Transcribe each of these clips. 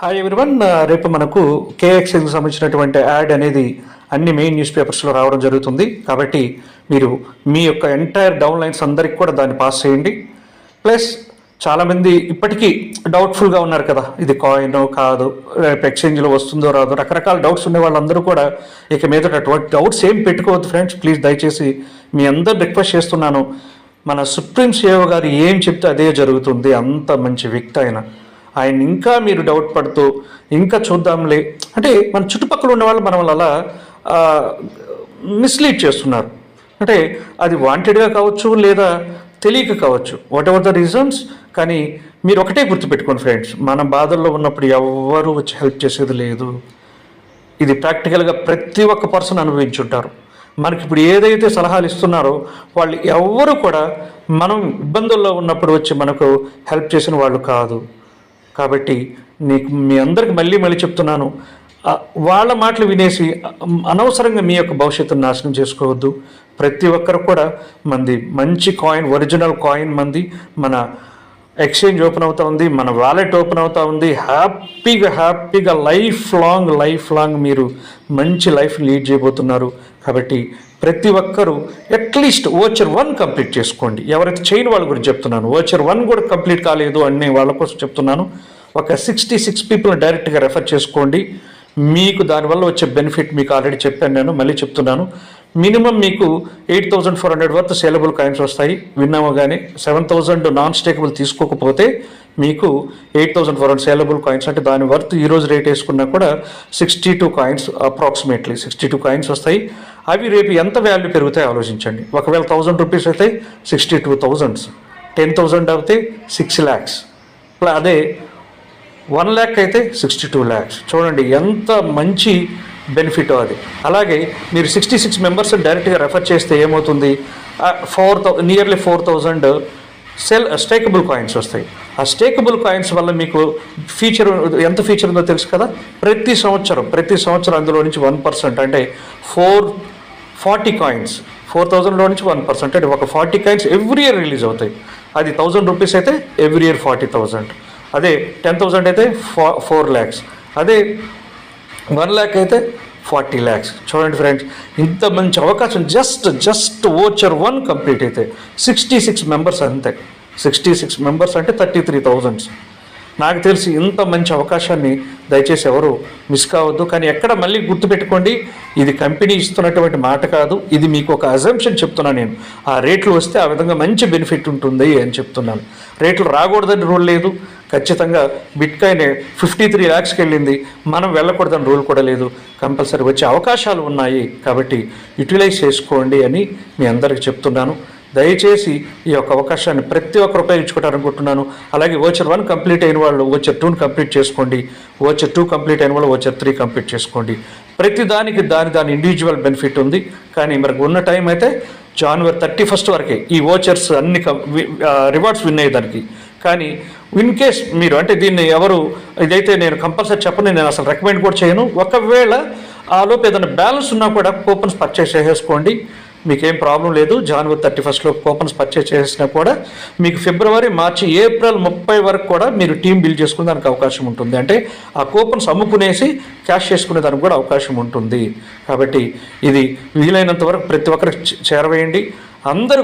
Hi everyone. రేపు మనకు కేఎక్స్కి సంబంధించినటువంటి యాడ్ అనేది అన్ని మెయిన్ న్యూస్ పేపర్స్లో రావడం జరుగుతుంది. కాబట్టి మీరు మీ యొక్క ఎంటైర్ డౌన్ లైన్స్ అందరికి కూడా దాన్ని పాస్ చేయండి. ప్లస్ చాలామంది ఇప్పటికీ డౌట్ఫుల్గా ఉన్నారు కదా, ఇది కాయిన్ కాదు, రేపు ఎక్స్చేంజ్లో వస్తుందో రాదో, రకరకాల డౌట్స్ ఉండే వాళ్ళందరూ కూడా ఇక మీద అటువంటి డౌట్స్ ఏం పెట్టుకోవద్దు ఫ్రెండ్స్. ప్లీజ్ దయచేసి మీ అందరు రిక్వెస్ట్ చేస్తున్నాను. మన సుప్రీం సేవ గారు ఏం చెప్తే అదే జరుగుతుంది. అంత మంచి వ్యక్తి ఆయన ఇంకా మీరు డౌట్ పడుతూ ఇంకా చూద్దాంలే అంటే మన చుట్టుపక్కల ఉన్న వాళ్ళు మన అలా మిస్లీడ్ చేస్తున్నారు. అంటే అది వాంటెడ్గా కావచ్చు లేదా తెలియక కావచ్చు, వాట్ ఎవర్ ద రీజన్స్. కానీ మీరు ఒకటే గుర్తుపెట్టుకోండి ఫ్రెండ్స్, మన బాధల్లో ఉన్నప్పుడు ఎవ్వరూ వచ్చి హెల్ప్ చేసేది లేదు. ఇది ప్రాక్టికల్గా ప్రతి ఒక్క పర్సన్ అనుభవించుంటారు. మనకి ఇప్పుడు ఏదైతే సలహాలు ఇస్తున్నారో వాళ్ళు ఎవ్వరూ కూడా మనం ఇబ్బందుల్లో ఉన్నప్పుడు వచ్చి మనకు హెల్ప్ చేసిన వాళ్ళు కాదు. కాబట్టి మీ అందరికి మళ్ళీ చెప్తున్నాను, వాళ్ళ మాటలు వినేసి అనవసరంగా మీ యొక్క భవిష్యత్తును నాశనం చేసుకోవద్దు. ప్రతి ఒక్కరు కూడా మంది మంచి కాయిన్, ఒరిజినల్ కాయిన్ మంది మన ఎక్స్చేంజ్ ఓపెన్ అవుతూ ఉంది, మన వాలెట్ ఓపెన్ అవుతూ ఉంది. హ్యాపీగా లైఫ్ లాంగ్ మీరు మంచి లైఫ్ లీడ్ చేయబోతున్నారు. కాబట్టి ప్రతి ఒక్కరూ అట్లీస్ట్ ఓచర్ 1 కంప్లీట్ చేసుకోండి. ఎవరైతే చేయని వాళ్ళ గురించి చెప్తున్నాను, ఓచర్ 1 కూడా కంప్లీట్ కాలేదు అనే వాళ్ళ కోసం చెప్తున్నాను. ఒక 66 పీపుల్ని డైరెక్ట్గా రెఫర్ చేసుకోండి. మీకు దానివల్ల వచ్చే బెనిఫిట్ మీకు ఆల్రెడీ చెప్పాను, నేను మళ్ళీ చెప్తున్నాను. మినిమం మీకు 8,400 వర్త్ సేలబుల్ కాయిన్స్ వస్తాయి. విన్నామగానే 7,000 నాన్ స్టేకబుల్ తీసుకోకపోతే మీకు 8,400 సేలబుల్ కాయిన్స్, అంటే దాని వర్త్ ఈరోజు రేట్ వేసుకున్నా కూడా 62 కాయిన్స్, అప్రాక్సిమేట్లీ 62 కాయిన్స్ వస్తాయి. అవి రేపు ఎంత వాల్యూ పెరుగుతాయో ఆలోచించండి. ఒకవేళ 1,000 రూపీస్ అయితే 62,000, 10,000 అయితే 6 lakhs, అదే 1 lakh అయితే 62 lakhs. చూడండి ఎంత మంచి బెనిఫిట్ అది. అలాగే మీరు 66 మెంబర్స్ డైరెక్ట్గా రెఫర్ చేస్తే ఏమవుతుంది, నియర్లీ 4,000 స్టేకబుల్ కాయిన్స్ వస్తాయి. ఆ స్టేకబుల్ కాయిన్స్ వల్ల మీకు ఎంత ఫీచర్ ఉందో తెలుసు కదా. ప్రతి సంవత్సరం అందులో నుంచి 1%, అంటే 40 కాయిన్స్, 4,000లో నుంచి 1%, అంటే ఒక 40 కాయిన్స్ ఎవ్రీ ఇయర్ రిలీజ్ అవుతాయి. అది 1,000 రూపీస్ అయితే ఎవ్రీ ఇయర్ 40,000. అదే 10,000 అయితే 4 lakhs, అదే 1 lakh అయితే 40 lakhs. చూడండి ఫ్రెండ్స్, ఇంత మంచి అవకాశం. జస్ట్ ఓచర్ 1 కంప్లీట్ అయితే 66 మెంబర్స్, అంతే. 66 మెంబర్స్ అంటే 33,000. నాకు తెలిసి ఇంత మంచి అవకాశాన్ని దయచేసి ఎవరు మిస్ కావద్దు. కానీ ఎక్కడ మళ్ళీ గుర్తుపెట్టుకోండి, ఇది కంపెనీ ఇస్తున్నటువంటి మాట కాదు, ఇది మీకు ఒక అజంప్షన్ చెప్తున్నాను నేను. ఆ రేట్లు వస్తే ఆ విధంగా మంచి బెనిఫిట్ ఉంటుంది అని చెప్తున్నాను. రేట్లు రాకూడదని రూల్ లేదు. ఖచ్చితంగా బిట్కాయిన్ 53 lakhsకి వెళ్ళింది, మనం వెళ్ళకూడదని రూల్ కూడా లేదు. కంపల్సరీ వచ్చే అవకాశాలు ఉన్నాయి. కాబట్టి యూటిలైజ్ చేసుకోండి అని మీ అందరికీ చెప్తున్నాను. దయచేసి ఈ యొక్క అవకాశాన్ని ప్రతి ఒక్కరు ఉపయోగించుకుంటారనుకుంటున్నాను. అలాగే ఓచర్ 1 కంప్లీట్ అయిన వాళ్ళు ఓచర్ 2 కంప్లీట్ చేసుకోండి. ఓచర్ 2 కంప్లీట్ అయిన వాళ్ళు ఓచర్ 3 కంప్లీట్ చేసుకోండి. ప్రతి దానికి దాని ఇండివిజువల్ బెనిఫిట్ ఉంది. కానీ మనకు ఉన్న టైం అయితే January 31st వరకే ఈ ఓచర్స్ అన్ని రివార్డ్స్ విన్ అయ్యేదానికి. కానీ ఇన్ కేస్ మీరు అంటే దీన్ని ఎవరు ఇదైతే నేను కంపల్సరీ చెప్పను, నేను అసలు రికమెండ్ కూడా చేయను. ఒకవేళ ఆలోపు ఏదైనా బ్యాలెన్స్ ఉన్నా కూడా కూపన్స్ పర్చేస్ చేసేసుకోండి, మీకేం ప్రాబ్లం లేదు. January 31st కూపన్స్ పర్చేస్ చేసినా కూడా మీకు February, March, April 30 వరకు కూడా మీరు టీం బిల్డ్ చేసుకునే దానికి అవకాశం ఉంటుంది. అంటే ఆ కూపన్స్ అమ్ముకునేసి క్యాష్ చేసుకునే దానికి కూడా అవకాశం ఉంటుంది. కాబట్టి ఇది వీలైనంత వరకు ప్రతి ఒక్కరికి చేరవేయండి. అందరూ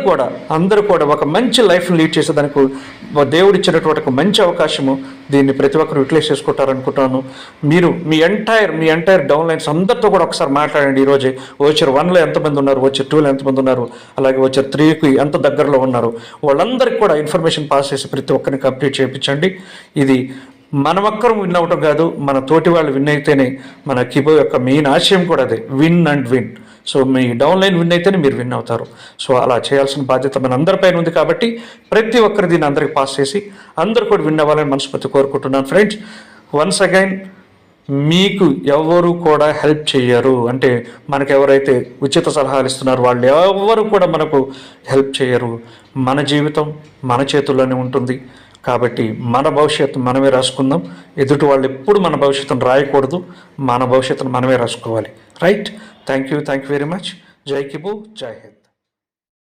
కూడా ఒక మంచి లైఫ్ లీడ్ చేసేదానికి దేవుడు ఇచ్చినటువంటి ఒక మంచి అవకాశము. దీన్ని ప్రతి ఒక్కరు యూటిలైజ్ చేసుకుంటారనుకుంటున్నాను. మీరు మీ ఎంటైర్ డౌన్ లైన్స్ అందరితో కూడా ఒకసారి మాట్లాడండి. ఈరోజే ఓచర్ 1లో ఎంతమంది ఉన్నారు, ఓచర్ 2లో ఎంతమంది ఉన్నారు, అలాగే ఓచర్ 3కి ఎంత దగ్గరలో ఉన్నారు, వాళ్ళందరికీ కూడా ఇన్ఫర్మేషన్ పాస్ చేసి ప్రతి ఒక్కరిని కంప్లీట్ చేయించండి. ఇది మన ఒక్కరు విన్ అవటం కాదు, మన తోటి వాళ్ళు విన్ అయితేనే మన కిబో యొక్క మెయిన్ ఆశయం కూడా అదే, win and win. So me down line win అయితేనే మీరు విన్ అవుతారు. సో అలా చేయాల్సిన బాధ్యత మన అందరిపైన ఉంది. కాబట్టి ప్రతి ఒక్కరు దీన్ని అందరికి పాస్ చేసి అందరూ కూడా విన్ అవ్వాలని మనస్ఫూర్తి కోరుకుంటున్నాను. ఫ్రెండ్స్, వన్స్ అగైన్ మీకు ఎవరు కూడా హెల్ప్ చేయరు. అంటే మనకు ఎవరైతే ఉచిత సలహాలు ఇస్తున్నారో వాళ్ళు ఎవరు కూడా మనకు హెల్ప్ చేయరు. మన జీవితం మన చేతుల్లోనే ఉంటుంది. కాబట్టి మన భవిష్యత్తు మనమే రాసుకుందాం. ఎదుటి వాళ్ళు ఎప్పుడు మన భవిష్యత్తును రాయకూడదు, మన భవిష్యత్తును మనమే రాసుకోవాలి. Right? Thank you very much. జై కిబో, జై హింద్.